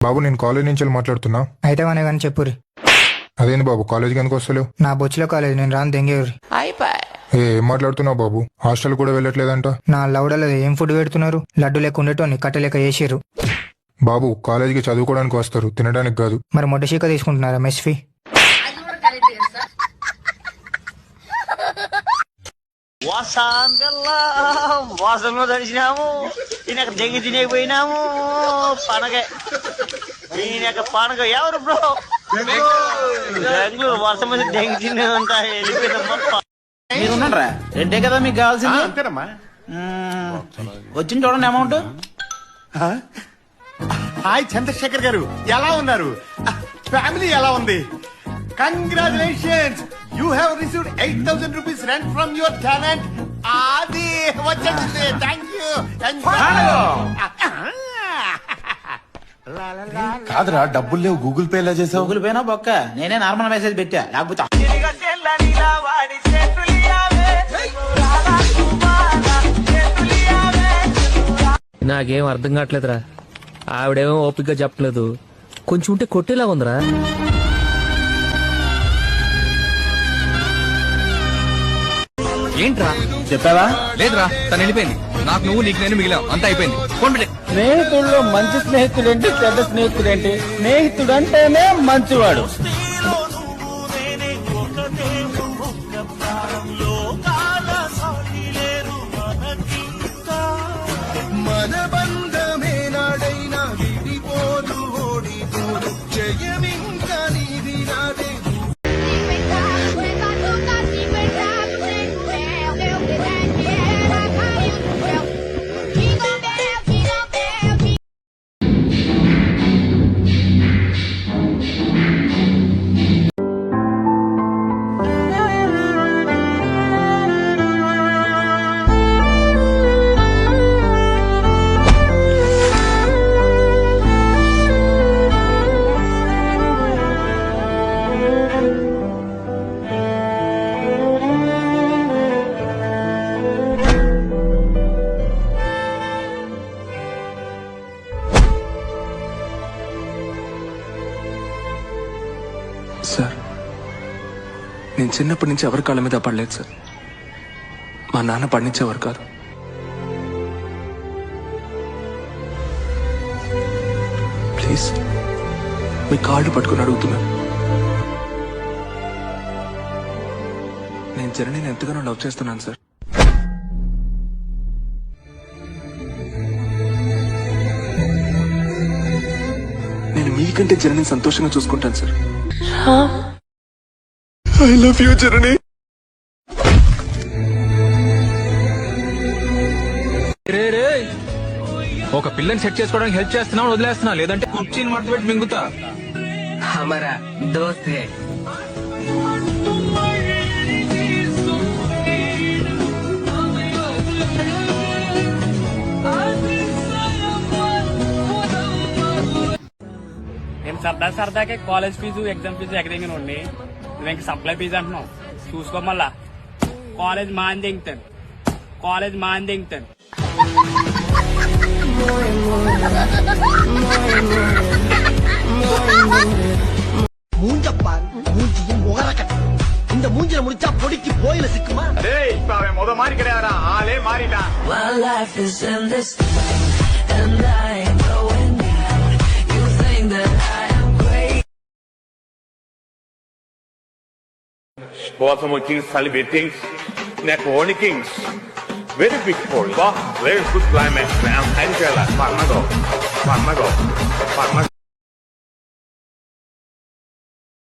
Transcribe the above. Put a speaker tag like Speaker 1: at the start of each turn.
Speaker 1: బాబు నేను కాలేజ్ నుంచి మాట్లాడుతున్నా.
Speaker 2: అయితే అనే కానీ చెప్పురి.
Speaker 1: అదేంది బాబు కాలేజ్కి ఎందుకు వస్తలేవు?
Speaker 2: నా బొచ్చులో కాలేజ్, నేను రాను దెంగేవురి.
Speaker 1: ఏం మాట్లాడుతున్నావు బాబు? హాస్టల్ కూడా వెళ్ళట్లేదంట.
Speaker 2: నా లౌడలో ఏం ఫుడ్ పెడుతున్నారు? లడ్డు లెక్క ఉండేటోని కట్టెలెక్క చేసిర్రు.
Speaker 1: బాబు కాలేజీకి చదువుకోవడానికి వస్తారు, తినడానికి కాదు.
Speaker 2: మరి మొట్టశీక తీసుకుంటున్నారా మెస్ ఫీ?
Speaker 3: వాసంలో తడిచినాము, ఈయన దెంగి తినేకపోయినాము. పండగ ఈయన పండగ ఎవరు బ్రో? బెంగళూరు వర్షం వచ్చి దెంగి తినేదంతా వెళ్ళిపోయిందమ్మా.
Speaker 4: మీరు ఉన్నారా? రెండే కదా మీకు కావాల్సింది. అంతేనమ్మా. వచ్చింది చూడండి అమౌంట్.
Speaker 5: హాయ్ చంద్రశేఖర్ గారు, ఎలా ఉన్నారు? ఫ్యామిలీ ఎలా ఉంది? Congratulations, you have received 8,000 rupees rent from your tenant. అది వచ్చేసింది. Thank you.
Speaker 6: కాదురా, డబ్బులు లేవు, గూగుల్ పే ఎలా చేసావు?
Speaker 4: గూగుల్ పేనా బొక్క, నేనే నార్మల్ మెసేజ్ పెట్టా. లేకపోతే
Speaker 7: నాకేం అర్థం కావట్లేదురా. ఆవిడేమో ఓపిక చెప్పలేదు, కొంచెం ఉంటే కొట్టేలా ఉందిరా.
Speaker 8: ఏంట్రా
Speaker 4: చెప్పావా?
Speaker 8: లేదురా, తను వెళ్ళిపోయింది. నాకు నువ్వు, నీకు నేను మిగిలాం, అంతా అయిపోయింది. ఫోన్ పెట్టే.
Speaker 4: స్నేహితుల్లో మంచి స్నేహితుడేంటి, చెడ్డ స్నేహితుడేంటి? స్నేహితుడు అంటేనే మంచివాడు.
Speaker 5: మన బంధమే నాడైనా విడిపోదు, ఓడిపోదు, జయమింకా నీది నాదే.
Speaker 9: సార్, నేను చిన్నప్పటి నుంచి ఎవరి కాళ్ళ మీద పడలేదు సార్. మా నాన్న పడినిచ్చేవారు కాదు. ప్లీజ్ మీ కాళ్ళు పట్టుకుని అడుగుతున్నాను. నేను జనని ఎంతగానో లవ్ చేస్తున్నాను సార్. నేను మీకంటే జనని సంతోషంగా చూసుకుంటాను సార్. ఐ లవ్ యూ జనని.
Speaker 8: ఒక పిల్లని సెట్ చేసుకోవడానికి హెల్ప్ చేస్తున్నావు, వదిలేస్తున్నా. లేదంటే కుర్చీని మడత పెట్టి మింగుతా.
Speaker 7: హమారా దోస్త్ హై.
Speaker 10: నేను సరదాకే కాలేజ్ ఫీజు, ఎగ్జామ్ ఫీజు ఎక్కడికి ఉండి నువ్వు ఇంక సప్లై ఫీజు అంటున్నావు. చూసుకో మళ్ళా. కాలేజ్ మాందింగుతాను, కాలేజ్ మాందింగుతాను.
Speaker 3: இந்த மூஞ்சில முடிச்சா பொடிக்கு போயில சிக்குமா?
Speaker 5: டேய், இப்ப அவன் முத மாதிரி கிடையாதுடா, ஆளே மாறிட்டான்.
Speaker 11: Bought some kings, celebrating, neck warning kings. Very big for you. Very good climate. I'm Angela. Farmago.